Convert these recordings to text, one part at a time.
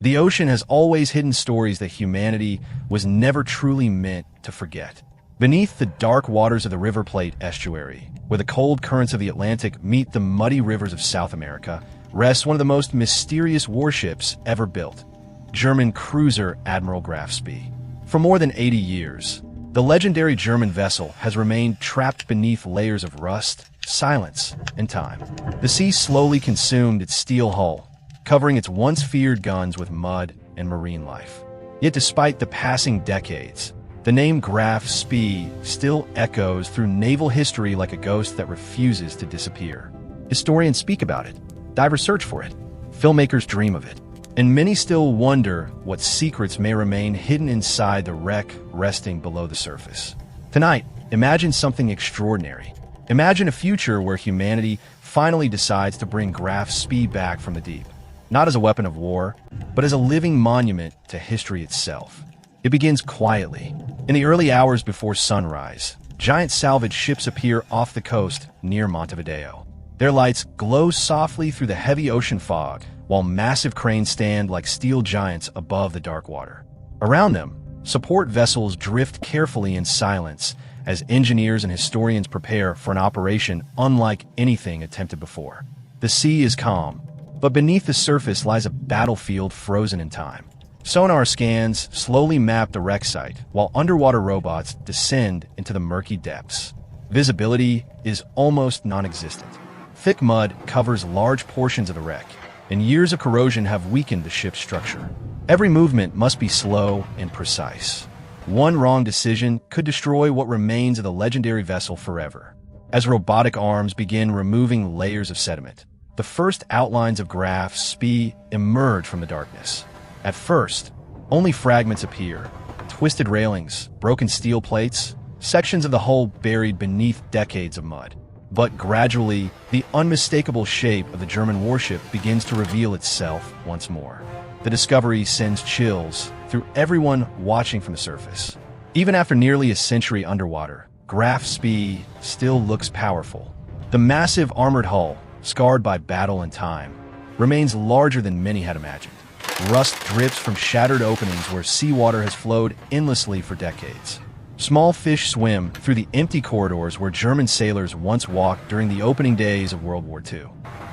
The ocean has always hidden stories that humanity was never truly meant to forget. Beneath the dark waters of the River Plate estuary, where the cold currents of the Atlantic meet the muddy rivers of South America, rests one of the most mysterious warships ever built, German cruiser Admiral Graf Spee. For more than 80 years, the legendary German vessel has remained trapped beneath layers of rust, silence, and time. The sea slowly consumed its steel hull, covering its once feared guns with mud and marine life. Yet despite the passing decades, the name Graf Spee still echoes through naval history like a ghost that refuses to disappear. Historians speak about it, divers search for it, filmmakers dream of it, and many still wonder what secrets may remain hidden inside the wreck resting below the surface. Tonight, imagine something extraordinary. Imagine a future where humanity finally decides to bring Graf Spee back from the deep, not as a weapon of war, but as a living monument to history itself. It begins quietly. In the early hours before sunrise, giant salvage ships appear off the coast near Montevideo. Their lights glow softly through the heavy ocean fog, while massive cranes stand like steel giants above the dark water. Around them, support vessels drift carefully in silence as engineers and historians prepare for an operation unlike anything attempted before. The sea is calm, but beneath the surface lies a battlefield frozen in time. Sonar scans slowly map the wreck site, while underwater robots descend into the murky depths. Visibility is almost non-existent. Thick mud covers large portions of the wreck, and years of corrosion have weakened the ship's structure. Every movement must be slow and precise. One wrong decision could destroy what remains of the legendary vessel forever. As robotic arms begin removing layers of sediment, the first outlines of Graf Spee emerge from the darkness. At first, only fragments appear, twisted railings, broken steel plates, sections of the hull buried beneath decades of mud. But gradually, the unmistakable shape of the German warship begins to reveal itself once more. The discovery sends chills through everyone watching from the surface. Even after nearly a century underwater, Graf Spee still looks powerful. The massive armored hull, scarred by battle and time, remains larger than many had imagined. Rust drips from shattered openings where seawater has flowed endlessly for decades. Small fish swim through the empty corridors where German sailors once walked during the opening days of World War II.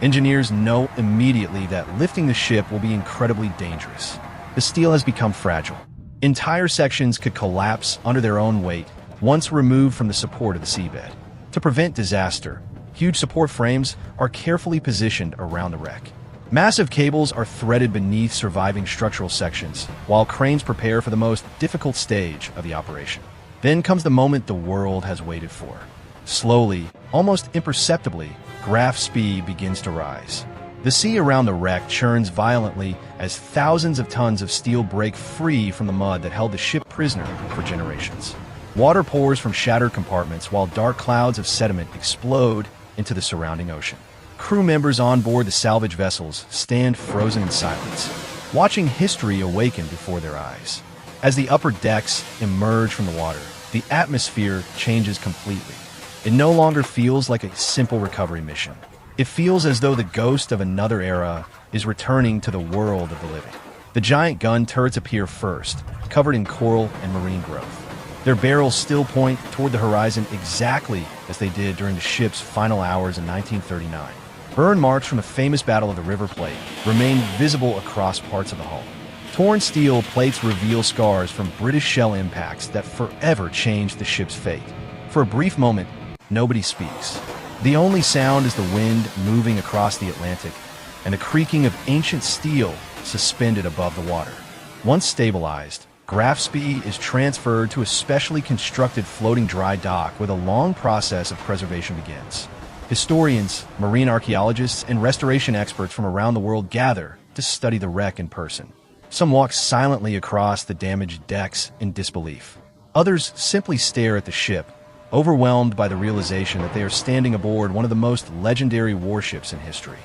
Engineers know immediately that lifting the ship will be incredibly dangerous. The steel has become fragile. Entire sections could collapse under their own weight once removed from the support of the seabed. To prevent disaster, huge support frames are carefully positioned around the wreck. Massive cables are threaded beneath surviving structural sections, while cranes prepare for the most difficult stage of the operation. Then comes the moment the world has waited for. Slowly, almost imperceptibly, Graf Spee begins to rise. The sea around the wreck churns violently as thousands of tons of steel break free from the mud that held the ship prisoner for generations. Water pours from shattered compartments while dark clouds of sediment explode into the surrounding ocean. Crew members on board the salvage vessels stand frozen in silence, watching history awaken before their eyes. As the upper decks emerge from the water, the atmosphere changes completely. It no longer feels like a simple recovery mission. It feels as though the ghost of another era is returning to the world of the living. The giant gun turrets appear first, covered in coral and marine growth. Their barrels still point toward the horizon exactly as they did during the ship's final hours in 1939. Burn marks from the famous Battle of the River Plate remain visible across parts of the hull. Torn steel plates reveal scars from British shell impacts that forever changed the ship's fate. For a brief moment, nobody speaks. The only sound is the wind moving across the Atlantic and the creaking of ancient steel suspended above the water. Once stabilized, Graf Spee is transferred to a specially constructed floating dry dock where the long process of preservation begins. Historians, marine archaeologists, and restoration experts from around the world gather to study the wreck in person. Some walk silently across the damaged decks in disbelief. Others simply stare at the ship, overwhelmed by the realization that they are standing aboard one of the most legendary warships in history.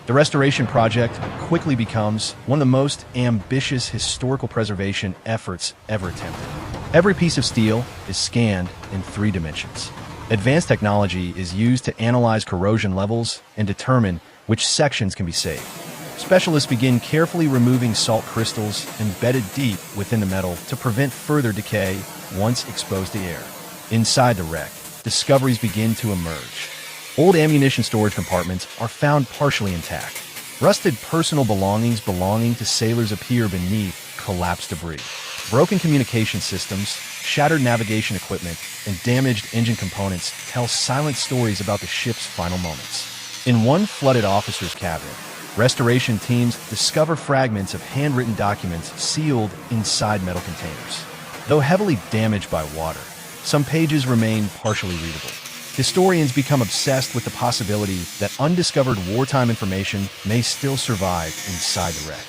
The restoration project quickly becomes one of the most ambitious historical preservation efforts ever attempted. Every piece of steel is scanned in 3 dimensions. Advanced technology is used to analyze corrosion levels and determine which sections can be saved. Specialists begin carefully removing salt crystals embedded deep within the metal to prevent further decay once exposed to air. Inside the wreck, discoveries begin to emerge. Old ammunition storage compartments are found partially intact. Rusted personal belongings belonging to sailors appear beneath collapsed debris. Broken communication systems, shattered navigation equipment, and damaged engine components tell silent stories about the ship's final moments. In one flooded officer's cabin, restoration teams discover fragments of handwritten documents sealed inside metal containers. Though heavily damaged by water, some pages remain partially readable. Historians become obsessed with the possibility that undiscovered wartime information may still survive inside the wreck.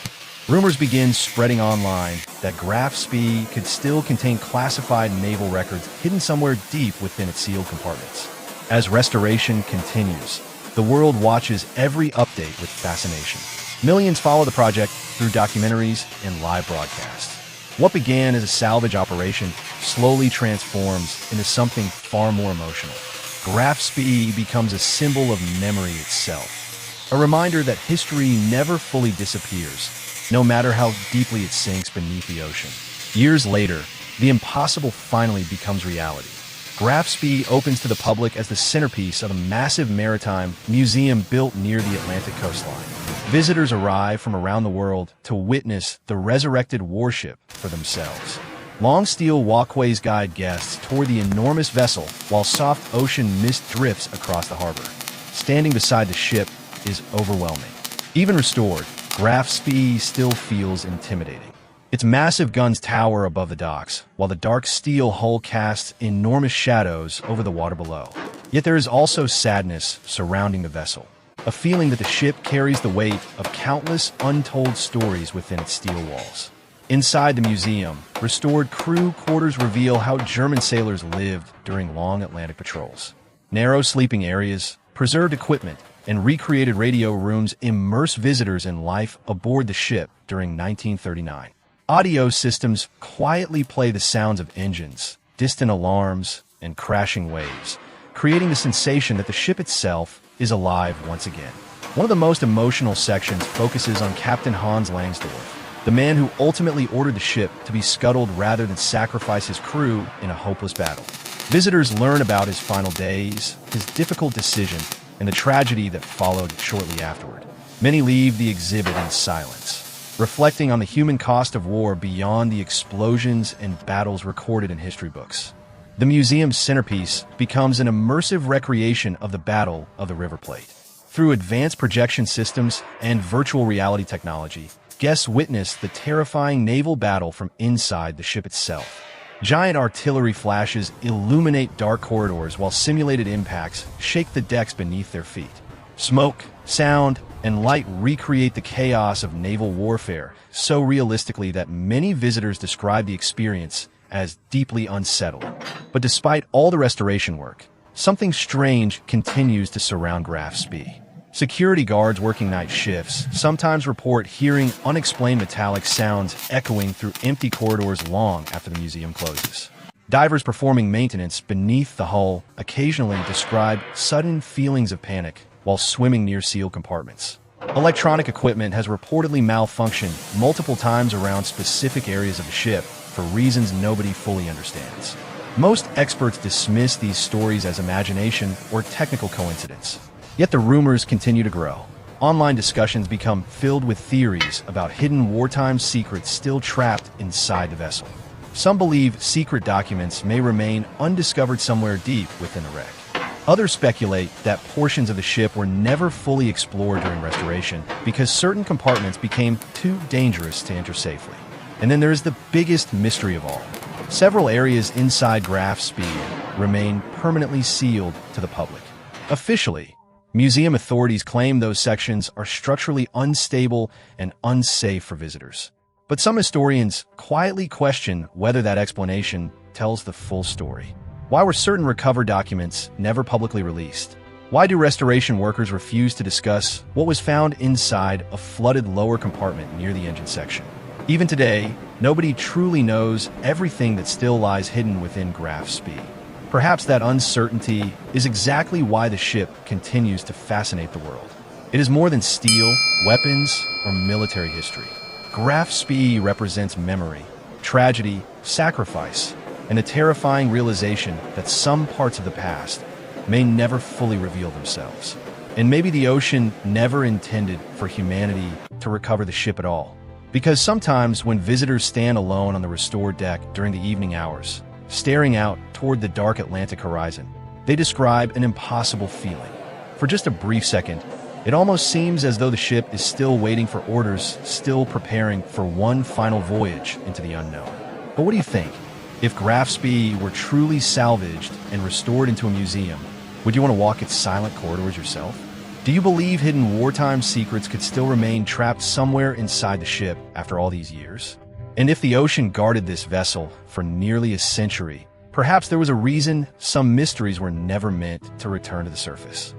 Rumors begin spreading online that Graf Spee could still contain classified naval records hidden somewhere deep within its sealed compartments. As restoration continues, the world watches every update with fascination. Millions follow the project through documentaries and live broadcasts. What began as a salvage operation slowly transforms into something far more emotional. Graf Spee becomes a symbol of memory itself, a reminder that history never fully disappears, no matter how deeply it sinks beneath the ocean. Years later, the impossible finally becomes reality. Graf Spee opens to the public as the centerpiece of a massive maritime museum built near the Atlantic coastline. Visitors arrive from around the world to witness the resurrected warship for themselves. Long steel walkways guide guests toward the enormous vessel while soft ocean mist drifts across the harbor. Standing beside the ship is overwhelming. Even restored, Graf Spee still feels intimidating. Its massive guns tower above the docks, while the dark steel hull casts enormous shadows over the water below. Yet there is also sadness surrounding the vessel, a feeling that the ship carries the weight of countless untold stories within its steel walls. Inside the museum, restored crew quarters reveal how German sailors lived during long Atlantic patrols. Narrow sleeping areas, preserved equipment, and recreated radio rooms immerse visitors in life aboard the ship during 1939. Audio systems quietly play the sounds of engines, distant alarms, and crashing waves, creating the sensation that the ship itself is alive once again. One of the most emotional sections focuses on Captain Hans Langsdorff, the man who ultimately ordered the ship to be scuttled rather than sacrifice his crew in a hopeless battle. Visitors learn about his final days, his difficult decision, and the tragedy that followed shortly afterward. Many leave the exhibit in silence, reflecting on the human cost of war beyond the explosions and battles recorded in history books. The museum's centerpiece becomes an immersive recreation of the Battle of the River Plate. Through advanced projection systems and virtual reality technology, guests witness the terrifying naval battle from inside the ship itself. Giant artillery flashes illuminate dark corridors while simulated impacts shake the decks beneath their feet. Smoke, sound, and light recreate the chaos of naval warfare so realistically that many visitors describe the experience as deeply unsettling. But despite all the restoration work, something strange continues to surround Graf Spee. Security guards working night shifts sometimes report hearing unexplained metallic sounds echoing through empty corridors long after the museum closes. Divers performing maintenance beneath the hull occasionally describe sudden feelings of panic while swimming near sealed compartments. Electronic equipment has reportedly malfunctioned multiple times around specific areas of the ship for reasons nobody fully understands. Most experts dismiss these stories as imagination or technical coincidence. Yet the rumors continue to grow. Online discussions become filled with theories about hidden wartime secrets still trapped inside the vessel. Some believe secret documents may remain undiscovered somewhere deep within the wreck. Others speculate that portions of the ship were never fully explored during restoration because certain compartments became too dangerous to enter safely. And then there is the biggest mystery of all. Several areas inside Graf Spee remain permanently sealed to the public. Officially, museum authorities claim those sections are structurally unstable and unsafe for visitors. But some historians quietly question whether that explanation tells the full story. Why were certain recovered documents never publicly released? Why do restoration workers refuse to discuss what was found inside a flooded lower compartment near the engine section? Even today, nobody truly knows everything that still lies hidden within Graf Spee. Perhaps that uncertainty is exactly why the ship continues to fascinate the world. It is more than steel, weapons, or military history. Graf Spee represents memory, tragedy, sacrifice, and a terrifying realization that some parts of the past may never fully reveal themselves. And maybe the ocean never intended for humanity to recover the ship at all. Because sometimes when visitors stand alone on the restored deck during the evening hours, staring out toward the dark Atlantic horizon, they describe an impossible feeling. For just a brief second, it almost seems as though the ship is still waiting for orders, still preparing for one final voyage into the unknown. But what do you think? If Graf Spee were truly salvaged and restored into a museum, would you want to walk its silent corridors yourself? Do you believe hidden wartime secrets could still remain trapped somewhere inside the ship after all these years? And if the ocean guarded this vessel for nearly a century, perhaps there was a reason some mysteries were never meant to return to the surface.